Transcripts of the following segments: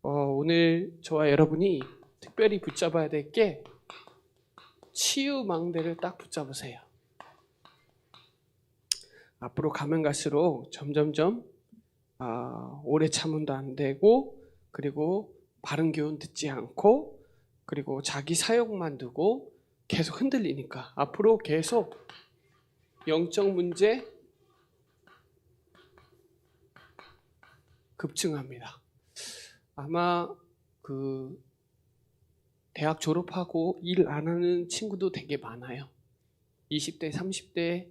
오늘 저와 여러분이 특별히 붙잡아야 될 게 치유망대를 딱 붙잡으세요. 앞으로 가면 갈수록 점점점 오래 참음도 안 되고, 그리고 바른 교훈 듣지 않고, 그리고 자기 사욕만 두고 계속 흔들리니까 앞으로 계속 영적 문제 급증합니다. 아마 대학 졸업하고 일 안 하는 친구도 되게 많아요. 20대, 30대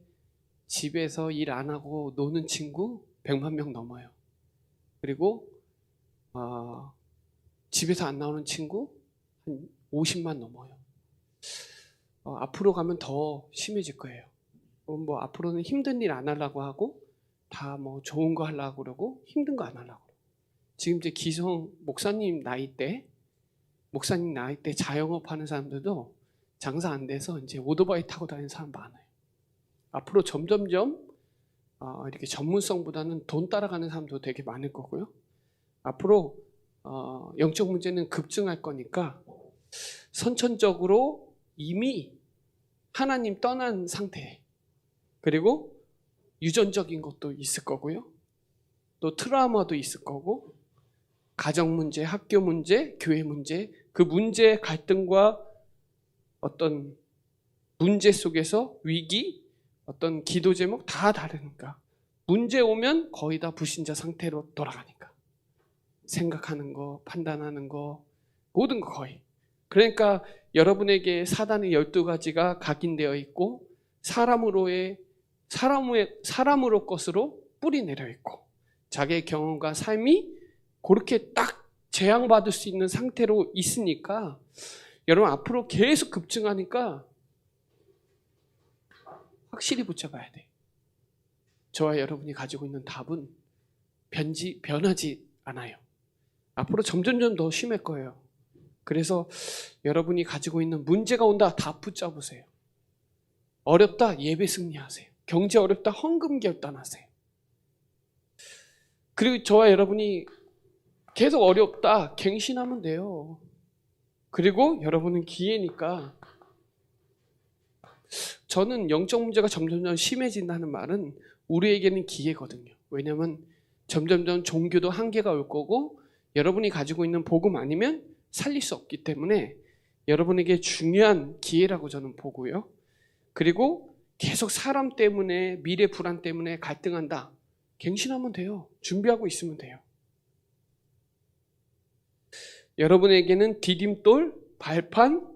집에서 일 안 하고 노는 친구 100만 명 넘어요. 그리고 집에서 안 나오는 친구 한 50만 넘어요. 앞으로 가면 더 심해질 거예요. 뭐 앞으로는 힘든 일 안 하려고 하고 다 뭐 좋은 거 하려고 그러고 힘든 거 안 하려고 그러고. 지금 이제 기성 목사님 나이 때 자영업 하는 사람들도 장사 안 돼서 이제 오토바이 타고 다니는 사람 많아요. 앞으로 점점점 이렇게 전문성보다는 돈 따라가는 사람도 되게 많을 거고요. 앞으로 영적 문제는 급증할 거니까 선천적으로 이미 하나님 떠난 상태, 그리고 유전적인 것도 있을 거고요. 또 트라우마도 있을 거고, 가정 문제, 학교 문제, 교회 문제, 그 문제 갈등과 어떤 문제 속에서 위기, 어떤 기도 제목 다 다르니까 문제 오면 거의 다 불신자 상태로 돌아가니까 생각하는 거, 판단하는 거, 모든 거 거의. 그러니까 여러분에게 사단의 12가지가 각인되어 있고 사람으로 것으로 뿌리 내려 있고 자기의 경험과 삶이 그렇게 딱 재앙받을 수 있는 상태로 있으니까 여러분 앞으로 계속 급증하니까 확실히 붙잡아야 돼. 저와 여러분이 가지고 있는 답은 변하지 않아요. 앞으로 점점점 더 심할 거예요. 그래서 여러분이 가지고 있는 문제가 온다, 다 붙잡으세요. 어렵다, 예배 승리하세요. 경제 어렵다, 헌금 결단하세요. 그리고 저와 여러분이 계속 어렵다, 갱신하면 돼요. 그리고 여러분은 기회니까. 저는 영적 문제가 점점점 심해진다는 말은 우리에게는 기회거든요. 왜냐하면 점점점 종교도 한계가 올 거고 여러분이 가지고 있는 복음 아니면 살릴 수 없기 때문에 여러분에게 중요한 기회라고 저는 보고요. 그리고 계속 사람 때문에, 미래 불안 때문에 갈등한다. 갱신하면 돼요. 준비하고 있으면 돼요. 여러분에게는 디딤돌, 발판,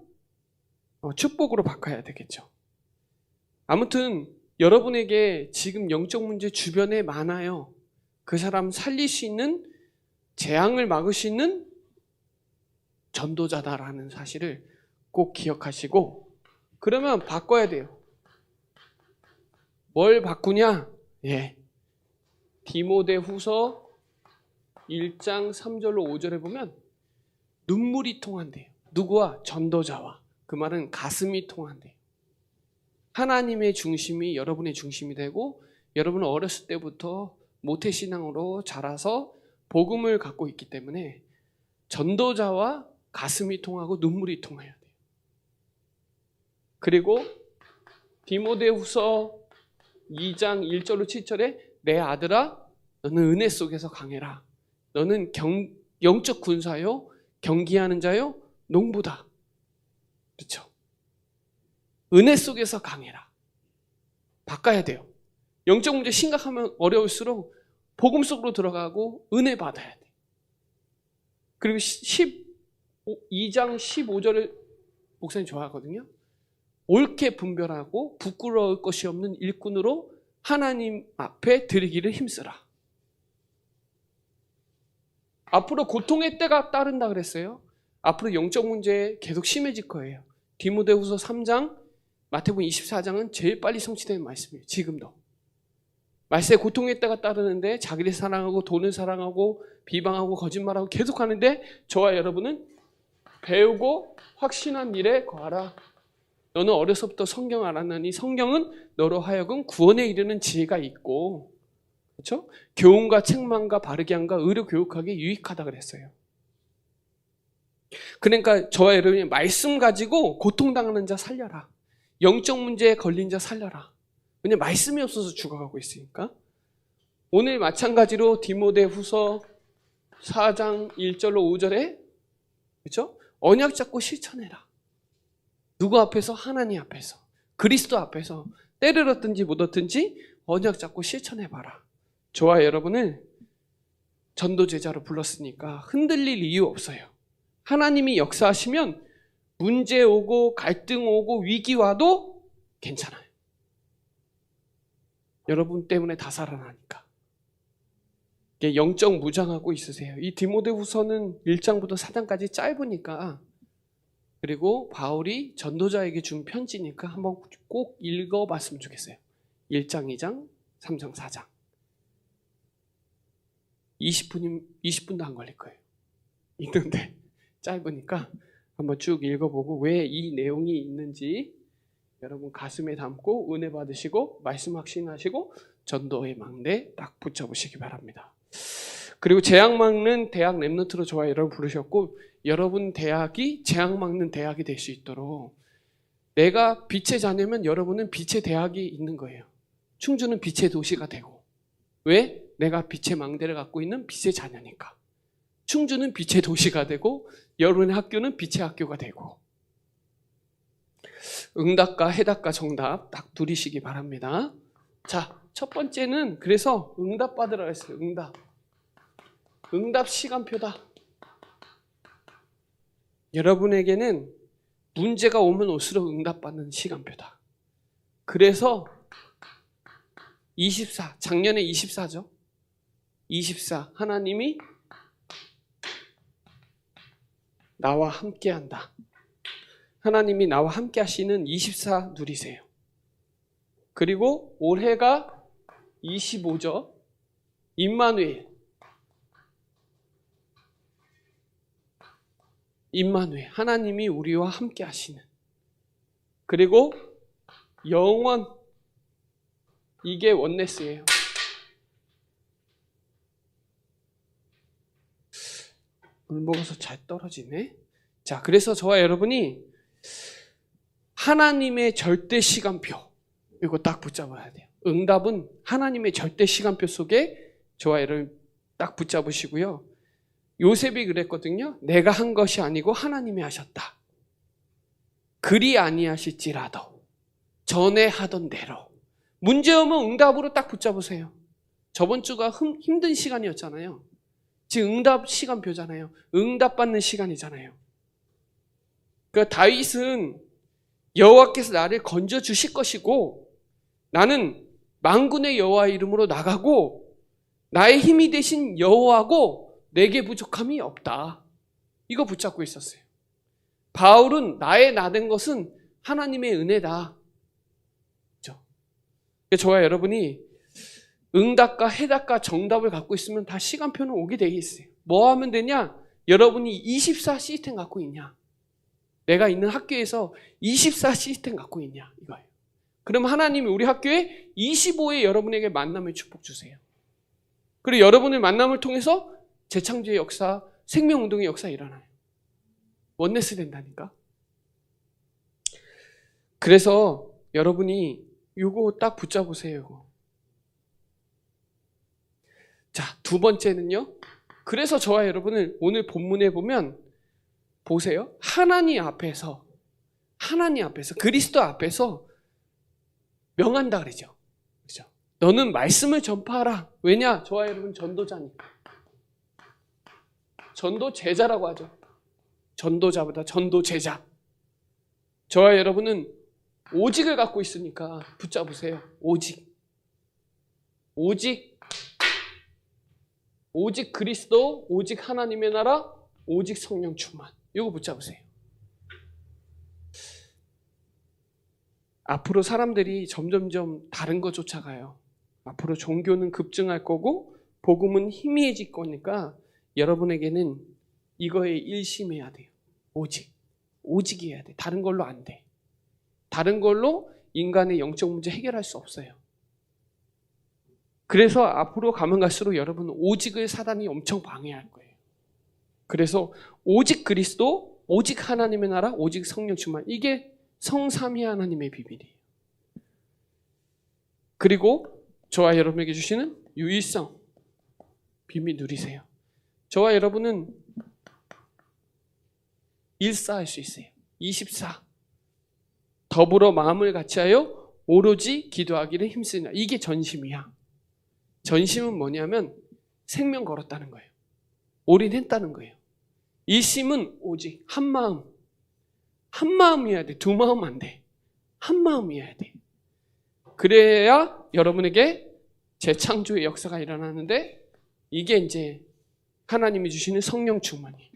축복으로 바꿔야 되겠죠. 아무튼 여러분에게 지금 영적 문제 주변에 많아요. 그 사람 살릴 수 있는, 재앙을 막을 수 있는 전도자다라는 사실을 꼭 기억하시고, 그러면 바꿔야 돼요. 뭘 바꾸냐? 디모데후서 1장 3절로 5절에 보면 눈물이 통한대요. 누구와? 전도자와. 그 말은 가슴이 통한대요. 하나님의 중심이 여러분의 중심이 되고 여러분은 어렸을 때부터 모태신앙으로 자라서 복음을 갖고 있기 때문에 전도자와 가슴이 통하고 눈물이 통해야 돼요. 그리고 디모데후서 2장 1절로 7절에 내 아들아 너는 은혜 속에서 강해라. 너는 영적 군사요, 경기하는 자요, 농부다. 그렇죠? 은혜 속에서 강해라. 바꿔야 돼요. 영적 문제 심각하면 어려울수록 복음 속으로 들어가고 은혜 받아야 돼. 그리고 2장 15절을 목사님 좋아하거든요. 옳게 분별하고 부끄러울 것이 없는 일꾼으로 하나님 앞에 드리기를 힘쓰라. 앞으로 고통의 때가 따른다 그랬어요. 앞으로 영적 문제 계속 심해질 거예요. 디모데후서 3장, 마태복음 24장은 제일 빨리 성취되는 말씀이에요. 지금도. 말세 고통의 때가 따르는데 자기를 사랑하고 돈을 사랑하고 비방하고 거짓말하고 계속 하는데 저와 여러분은 배우고 확신한 일에 거하라. 너는 어려서부터 성경 알았나니 성경은 너로 하여금 구원에 이르는 지혜가 있고, 그렇죠? 교훈과 책망과 바르게 함과 의로 교육하기에 유익하다 그랬어요. 그러니까 저와 여러분이 말씀 가지고 고통당하는 자 살려라. 영적 문제에 걸린 자 살려라. 왜냐하면 말씀이 없어서 죽어가고 있으니까. 오늘 마찬가지로 디모데후서 4장 1절로 5절에 그렇죠? 언약 잡고 실천해라. 누구 앞에서? 하나님 앞에서. 그리스도 앞에서. 때를 얻든지 못 얻든지 언약 잡고 실천해봐라. 저와 여러분을 전도제자로 불렀으니까 흔들릴 이유 없어요. 하나님이 역사하시면 문제 오고 갈등 오고 위기 와도 괜찮아요. 여러분 때문에 다 살아나니까. 영적 무장하고 있으세요. 이 디모데후서는 1장부터 4장까지 짧으니까, 그리고 바울이 전도자에게 준 편지니까 한번 꼭 읽어봤으면 좋겠어요. 1장, 2장, 3장, 4장. 20분도 안 걸릴 거예요. 읽는데 짧으니까 한번 쭉 읽어보고 왜 이 내용이 있는지 여러분 가슴에 담고 은혜 받으시고 말씀 확신하시고 전도의 망대 딱 붙잡으시기 바랍니다. 그리고 재앙 막는 대학 랩넌트로 저와 여러분 부르셨고, 여러분 대학이 재앙 막는 대학이 될 수 있도록, 내가 빛의 자녀면 여러분은 빛의 대학이 있는 거예요. 충주는 빛의 도시가 되고. 왜? 내가 빛의 망대를 갖고 있는 빛의 자녀니까. 충주는 빛의 도시가 되고 여러분의 학교는 빛의 학교가 되고. 응답과 해답과 정답 딱 누리시기 바랍니다. 자, 첫 번째는 그래서 응답 받으라 했어요. 응답 시간표다. 여러분에게는 문제가 오면 올수록 응답받는 시간표다. 그래서 24, 작년에 24죠. 24, 하나님이 나와 함께한다. 하나님이 나와 함께 하시는 24 누리세요. 그리고 올해가 25죠. 임마누엘. 하나님이 우리와 함께 하시는. 그리고 영원. 이게 원네스예요. 물 먹어서 잘 떨어지네. 자, 그래서 저와 여러분이 하나님의 절대 시간표, 이거 딱 붙잡아야 돼요. 응답은 하나님의 절대 시간표 속에 저와 여러분 딱 붙잡으시고요. 요셉이 그랬거든요. 내가 한 것이 아니고 하나님이 하셨다. 그리 아니하실지라도 전에 하던 대로. 문제 오면 응답으로 딱 붙잡으세요. 저번 주가 힘든 시간이었잖아요. 지금 응답 시간표잖아요. 응답 받는 시간이잖아요. 그 다윗은 여호와께서 나를 건져 주실 것이고 나는 만군의 여호와 이름으로 나가고 나의 힘이 되신 여호와고 내게 부족함이 없다. 이거 붙잡고 있었어요. 바울은 나의 나된 것은 하나님의 은혜다. 그렇죠? 저와 여러분이 응답과 해답과 정답을 갖고 있으면 다 시간표는 오게 되어 있어요. 뭐 하면 되냐? 여러분이 24 시스템 갖고 있냐? 내가 있는 학교에서 24 시스템 갖고 있냐? 이거예요. 그럼 하나님이 우리 학교에 25의 여러분에게 만남의 축복 주세요. 그리고 여러분의 만남을 통해서 재창조의 역사, 생명운동의 역사 일어나요. 원네스 된다니까. 그래서 여러분이 이거 딱 붙잡으세요. 이거. 자, 두 번째는요. 그래서 저와 여러분을 오늘 본문에 보면 보세요. 하나님 앞에서 그리스도 앞에서 명한다 그러죠. 그렇죠? 너는 말씀을 전파하라. 왜냐? 저와 여러분 전도자니까. 전도제자라고 하죠. 전도자보다 전도제자. 저와 여러분은 오직을 갖고 있으니까 붙잡으세요. 오직 그리스도, 오직 하나님의 나라, 오직 성령 충만. 이거 붙잡으세요. 앞으로 사람들이 점점점 다른 거 쫓아가요. 앞으로 종교는 급증할 거고 복음은 희미해질 거니까 여러분에게는 이거에 일심해야 돼요. 오직이어야 돼. 다른 걸로 안 돼. 다른 걸로 인간의 영적 문제 해결할 수 없어요. 그래서 앞으로 가면 갈수록 여러분 오직을 사단이 엄청 방해할 거예요. 그래서 오직 그리스도, 오직 하나님의 나라, 오직 성령 충만. 이게 성삼위 하나님의 비밀이에요. 그리고 저와 여러분에게 주시는 유일성, 비밀 누리세요. 저와 여러분은 일사할 수 있어요. 24. 더불어 마음을 같이하여 오로지 기도하기를 힘쓰냐. 이게 전심이야. 전심은 뭐냐면 생명 걸었다는 거예요. 올인했다는 거예요. 일심은 오직 한 마음. 한 마음이어야 돼. 두 마음 안 돼. 한 마음이어야 돼. 그래야 여러분에게 재창조의 역사가 일어나는데, 이게 이제 하나님이 주시는 성령 충만이에요.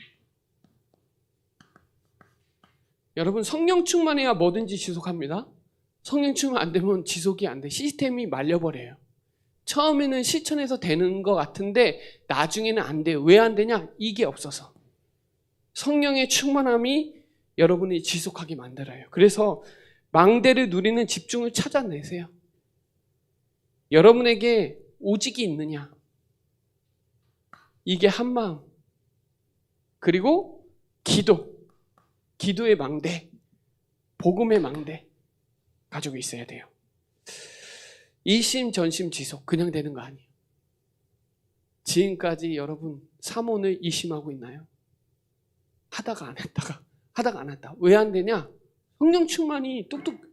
여러분, 성령 충만해야 뭐든지 지속합니다. 성령 충만 안 되면 지속이 안 돼. 시스템이 말려버려요. 처음에는 실천해서 되는 것 같은데 나중에는 안 돼요. 왜 안 되냐? 이게 없어서. 성령의 충만함이 여러분이 지속하게 만들어요. 그래서 망대를 누리는 집중을 찾아내세요. 여러분에게 오직이 있느냐? 이게 한마음. 그리고 기도. 기도의 망대, 복음의 망대 가지고 있어야 돼요. 일심, 전심, 지속 그냥 되는 거 아니에요. 지금까지 여러분 사모를 이심하고 있나요? 하다가 안 했다가 하다가 안 했다. 왜 안 되냐? 성령 충만이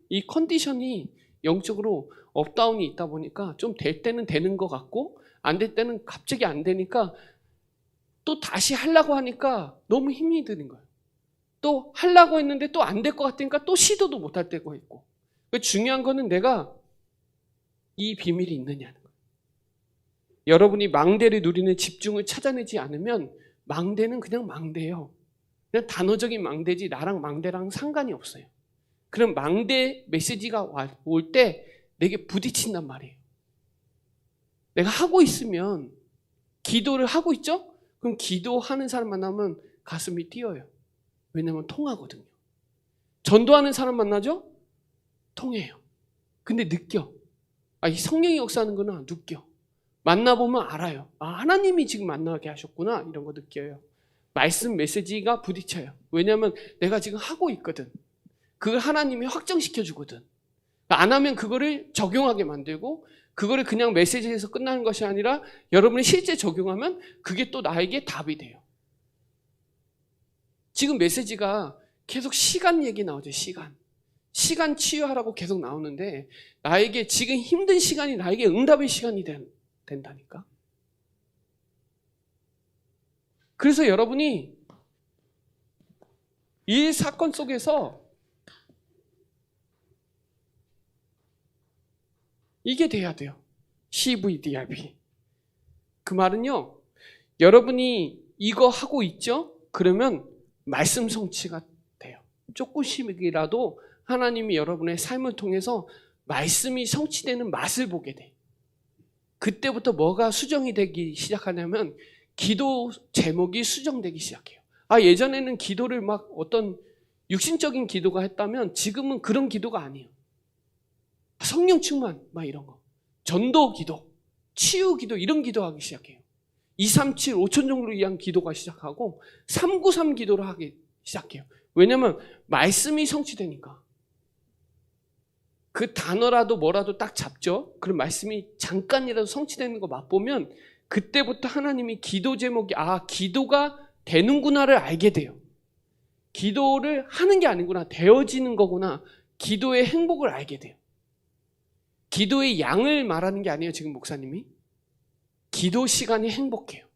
이 컨디션이 영적으로 업다운이 있다 보니까 좀 될 때는 되는 것 같고 안 될 때는 갑자기 안 되니까 또 다시 하려고 하니까 너무 힘이 드는 거예요. 또 하려고 했는데 또 안 될 것 같으니까 또 시도도 못 할 때가 있고. 중요한 거는 내가 이 비밀이 있느냐는 거예요. 여러분이 망대를 누리는 집중을 찾아내지 않으면 망대는 그냥 망대예요. 그냥 단어적인 망대지 나랑 망대랑 상관이 없어요. 그럼 망대 메시지가 올 때 내게 부딪힌단 말이에요. 내가 하고 있으면 기도를 하고 있죠? 그럼 기도하는 사람 만나면 가슴이 뛰어요. 왜냐면 통하거든요. 전도하는 사람 만나죠? 통해요. 근데 느껴. 이 성령이 역사하는구나. 느껴. 만나보면 알아요. 하나님이 지금 만나게 하셨구나. 이런 거 느껴요. 말씀 메시지가 부딪혀요. 왜냐면 내가 지금 하고 있거든. 그걸 하나님이 확정시켜 주거든. 안 하면 그거를 적용하게 만들고, 그거를 그냥 메시지에서 끝나는 것이 아니라 여러분이 실제 적용하면 그게 또 나에게 답이 돼요. 지금 메시지가 계속 시간 얘기 나오죠. 시간 치유하라고 계속 나오는데 나에게 지금 힘든 시간이 나에게 응답의 시간이 된다니까. 그래서 여러분이 이 사건 속에서 이게 돼야 돼요. CVDRP. 그 말은요, 여러분이 이거 하고 있죠? 그러면 말씀 성취가 돼요. 조금씩이라도 하나님이 여러분의 삶을 통해서 말씀이 성취되는 맛을 보게 돼. 그때부터 뭐가 수정이 되기 시작하냐면 기도 제목이 수정되기 시작해요. 예전에는 기도를 막 어떤 육신적인 기도가 했다면 지금은 그런 기도가 아니에요. 성령 충만 막 이런 거. 전도 기도, 치유 기도 이런 기도하기 시작해요. 237, 5천 정도를 위한 기도가 시작하고 393 기도를 하기 시작해요. 왜냐면 말씀이 성취되니까. 그 단어라도 뭐라도 딱 잡죠. 그럼 말씀이 잠깐이라도 성취되는 거 맛보면 그때부터 하나님이 기도 제목이 기도가 되는구나를 알게 돼요. 기도를 하는 게 아니구나. 되어지는 거구나. 기도의 행복을 알게 돼요. 기도의 양을 말하는 게 아니에요. 지금 목사님이. 기도 시간이 행복해요.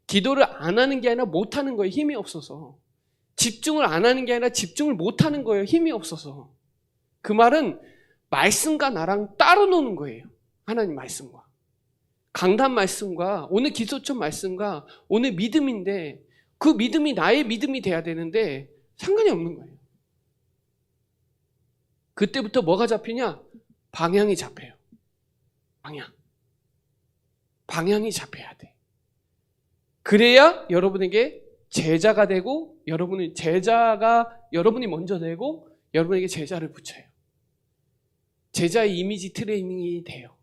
기도를 안 하는 게 아니라 못 하는 거예요. 힘이 없어서. 집중을 안 하는 게 아니라 집중을 못 하는 거예요. 힘이 없어서. 그 말은 말씀과 나랑 따로 노는 거예요. 하나님 말씀과. 강단 말씀과 오늘 기초점 말씀과 오늘 믿음인데 그 믿음이 나의 믿음이 돼야 되는데 상관이 없는 거예요. 그때부터 뭐가 잡히냐? 방향이 잡혀요. 방향이 잡혀야 돼. 그래야 여러분에게 제자가 되고 여러분이 먼저 되고 여러분에게 제자를 붙여요. 제자의 이미지 트레이닝이 돼요.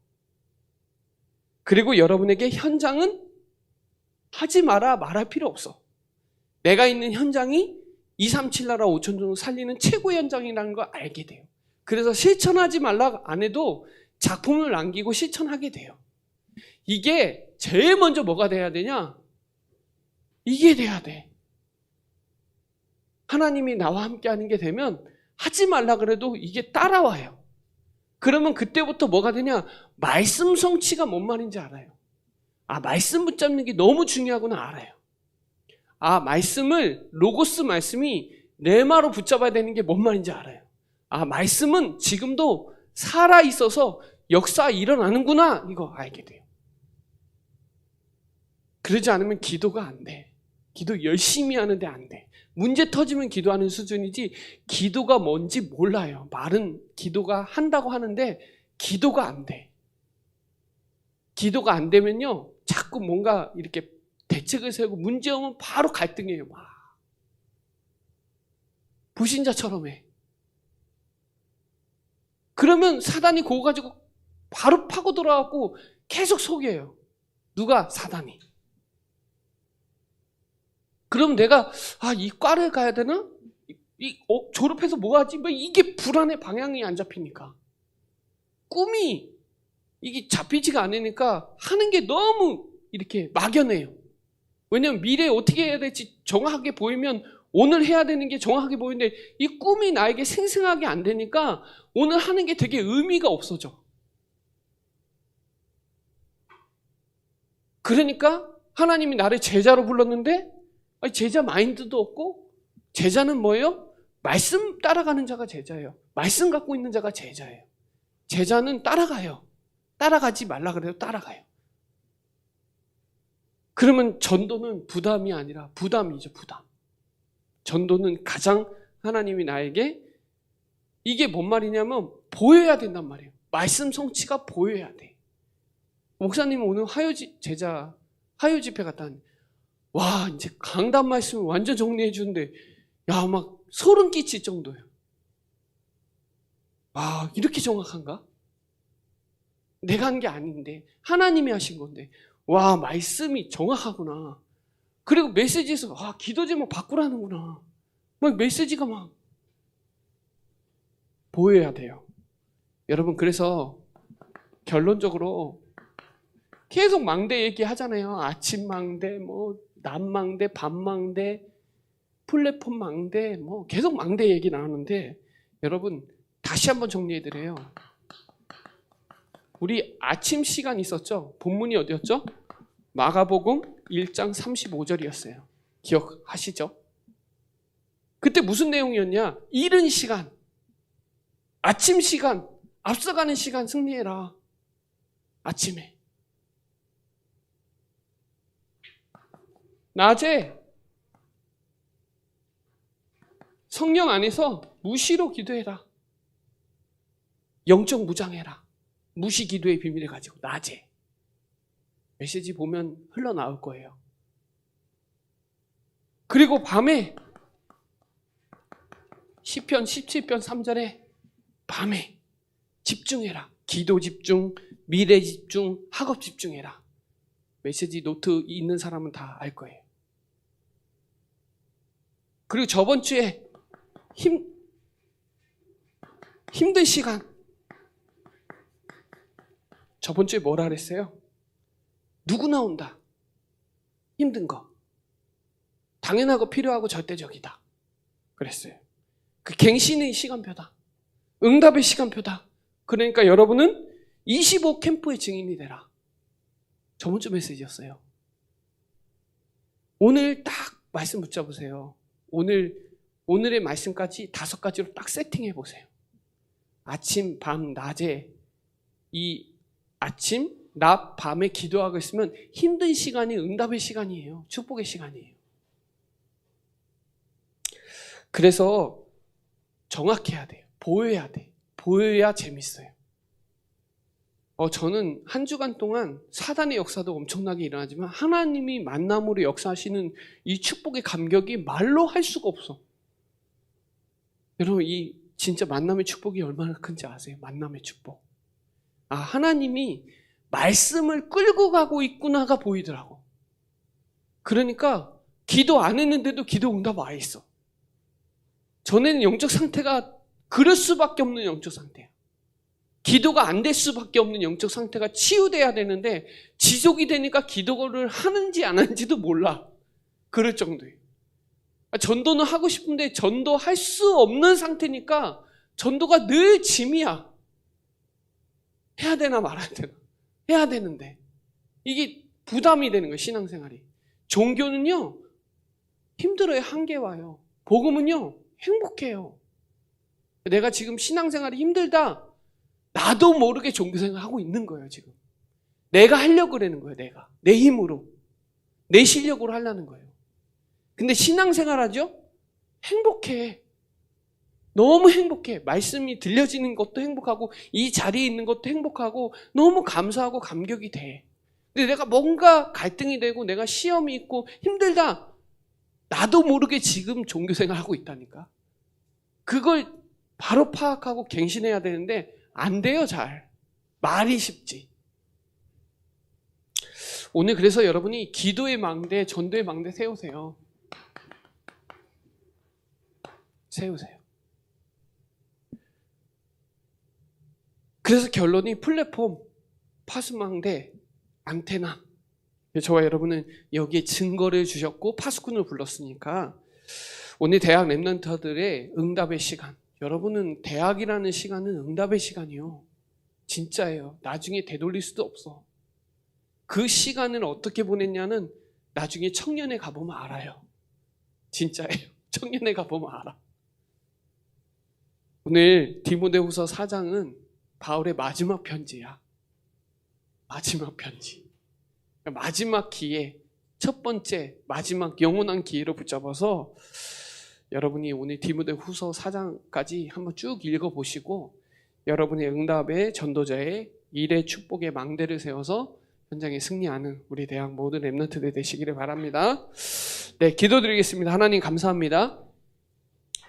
그리고 여러분에게 현장은 하지 마라 말할 필요 없어. 내가 있는 현장이 237 나라 5천 종을 살리는 최고의 현장이라는 걸 알게 돼요. 그래서 실천하지 말라 안 해도 작품을 남기고 실천하게 돼요. 이게 제일 먼저 뭐가 돼야 되냐? 이게 돼야 돼. 하나님이 나와 함께 하는 게 되면 하지 말라 그래도 이게 따라와요. 그러면 그때부터 뭐가 되냐? 말씀 성취가 뭔 말인지 알아요. 말씀 붙잡는 게 너무 중요하구나 알아요. 말씀을, 로고스 말씀이 레마로 붙잡아야 되는 게 뭔 말인지 알아요. 말씀은 지금도 살아있어서 역사 일어나는구나 이거 알게 돼요. 그러지 않으면 기도가 안 돼. 기도 열심히 하는데 안 돼. 문제 터지면 기도하는 수준이지 기도가 뭔지 몰라요. 말은 기도가 한다고 하는데 기도가 안 돼. 기도가 안 되면요 자꾸 뭔가 이렇게 대책을 세우고 문제 오면 바로 갈등해요. 막 불신자처럼 해. 그러면 사단이 그거 가지고 바로 파고 들어가고 계속 속여요. 누가? 사단이. 그럼 내가 이 과를 가야 되나? 졸업해서 뭐 하지? 이게 불안해. 방향이 안 잡히니까. 꿈이 이게 잡히지가 않으니까 하는 게 너무 이렇게 막연해요. 왜냐면 미래에 어떻게 해야 될지 정확하게 보이면 오늘 해야 되는 게 정확하게 보이는데 이 꿈이 나에게 생생하게 안 되니까 오늘 하는 게 되게 의미가 없어져. 그러니까 하나님이 나를 제자로 불렀는데 제자 마인드도 없고 제자는 뭐예요? 말씀 따라가는 자가 제자예요. 말씀 갖고 있는 자가 제자예요. 제자는 따라가요. 따라가지 말라 그래도 따라가요. 그러면 전도는 부담이 아니라 부담이죠. 부담. 전도는 가장 하나님이 나에게 이게 뭔 말이냐면 보여야 된단 말이에요. 말씀 성취가 보여야 돼. 목사님은 오늘 화요 집회 갔다 왔는데 와 이제 강단 말씀을 완전 정리해 주는데 막 소름 끼칠 정도예요. 와 이렇게 정확한가? 내가 한 게 아닌데 하나님이 하신 건데 와 말씀이 정확하구나. 그리고 메시지에서 기도 제목 바꾸라는구나. 막 메시지가 막 보여야 돼요. 여러분 그래서 결론적으로 계속 망대 얘기하잖아요. 아침 망대, 낮 망대, 밤 망대, 플랫폼 망대, 계속 망대 얘기 나오는데 여러분 다시 한번 정리해드려요. 우리 아침 시간 있었죠? 본문이 어디였죠? 마가복음 1장 35절이었어요. 기억하시죠? 그때 무슨 내용이었냐? 이른 시간, 아침 시간, 앞서가는 시간 승리해라. 아침에. 낮에 성령 안에서 무시로 기도해라. 영적 무장해라. 무시 기도의 비밀을 가지고 낮에. 메시지 보면 흘러나올 거예요. 그리고 밤에 시편 17편 3절에 밤에 집중해라. 기도 집중, 미래 집중, 학업 집중해라. 메시지 노트 있는 사람은 다 알 거예요. 그리고 저번 주에 힘든 시간. 저번 주에 뭐라 그랬어요? 누구나 온다. 힘든 거. 당연하고 필요하고 절대적이다. 그랬어요. 그 갱신의 시간표다. 응답의 시간표다. 그러니까 여러분은 25 캠프의 증인이 되라. 저번 주 메시지였어요. 오늘 딱 말씀 붙잡으세요. 오늘의 말씀까지 5가지로 딱 세팅해 보세요. 아침, 밤, 낮에 이 아침, 낮, 밤에 기도하고 있으면 힘든 시간이 응답의 시간이에요. 축복의 시간이에요. 그래서 정확해야 돼요. 보여야 돼. 보여야 재밌어요. 저는 한 주간 동안 사단의 역사도 엄청나게 일어나지만 하나님이 만남으로 역사하시는 이 축복의 감격이 말로 할 수가 없어. 여러분 이 진짜 만남의 축복이 얼마나 큰지 아세요? 만남의 축복. 하나님이 말씀을 끌고 가고 있구나가 보이더라고. 그러니까 기도 안 했는데도 기도 응답 와 있어. 전에는 영적 상태가 그럴 수밖에 없는 영적 상태야. 기도가 안 될 수밖에 없는 영적 상태가 치유돼야 되는데 지속이 되니까 기도를 하는지 안 하는지도 몰라. 그럴 정도예요. 전도는 하고 싶은데 전도할 수 없는 상태니까 전도가 늘 짐이야. 해야 되나 말아야 되나. 해야 되는데 이게 부담이 되는 거예요. 신앙생활이. 종교는요 힘들어요. 한계 와요. 복음은요 행복해요. 내가 지금 신앙생활이 힘들다. 나도 모르게 종교생활 하고 있는 거예요. 지금 내가 하려고 그러는 거예요. 내가 내 힘으로 내 실력으로 하려는 거예요. 근데 신앙생활 하죠? 행복해. 너무 행복해. 말씀이 들려지는 것도 행복하고 이 자리에 있는 것도 행복하고 너무 감사하고 감격이 돼. 근데 내가 뭔가 갈등이 되고 내가 시험이 있고 힘들다. 나도 모르게 지금 종교생활 하고 있다니까. 그걸 바로 파악하고 갱신해야 되는데 안 돼요. 잘. 말이 쉽지. 오늘 그래서 여러분이 기도의 망대, 전도의 망대 세우세요. 세우세요. 그래서 결론이 플랫폼, 파수망대, 안테나. 저와 여러분은 여기에 증거를 주셨고 파수꾼을 불렀으니까 오늘 대학 랩런터들의 응답의 시간. 여러분은 대학이라는 시간은 응답의 시간이요. 진짜예요. 나중에 되돌릴 수도 없어. 그 시간을 어떻게 보냈냐는 나중에 청년에 가보면 알아요. 진짜예요. 청년에 가보면 알아. 오늘 디모데후서 4장은 바울의 마지막 편지야. 마지막 편지. 마지막 기회, 첫 번째 마지막 영원한 기회로 붙잡아서 여러분이 오늘 디모데후서 4장까지 한번 쭉 읽어보시고 여러분의 응답의 전도자의 일의 축복의 망대를 세워서 현장에 승리하는 우리 대학 모든 랩런트들 되시기를 바랍니다. 네, 기도드리겠습니다. 하나님 감사합니다.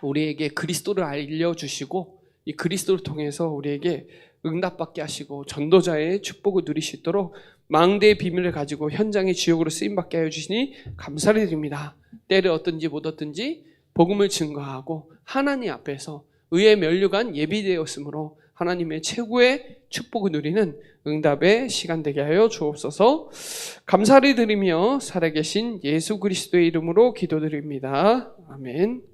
우리에게 그리스도를 알려주시고 이 그리스도를 통해서 우리에게 응답받게 하시고 전도자의 축복을 누릴 수 있도록 망대의 비밀을 가지고 현장의 주역으로 쓰임받게 하여 주시니 감사를 드립니다. 때를 얻든지 못 얻든지 복음을 증거하고 하나님 앞에서 의의 면류관 예비되었으므로 하나님의 최고의 축복을 누리는 응답의 시간 되게 하여 주옵소서. 감사를 드리며 살아계신 예수 그리스도의 이름으로 기도드립니다. 아멘.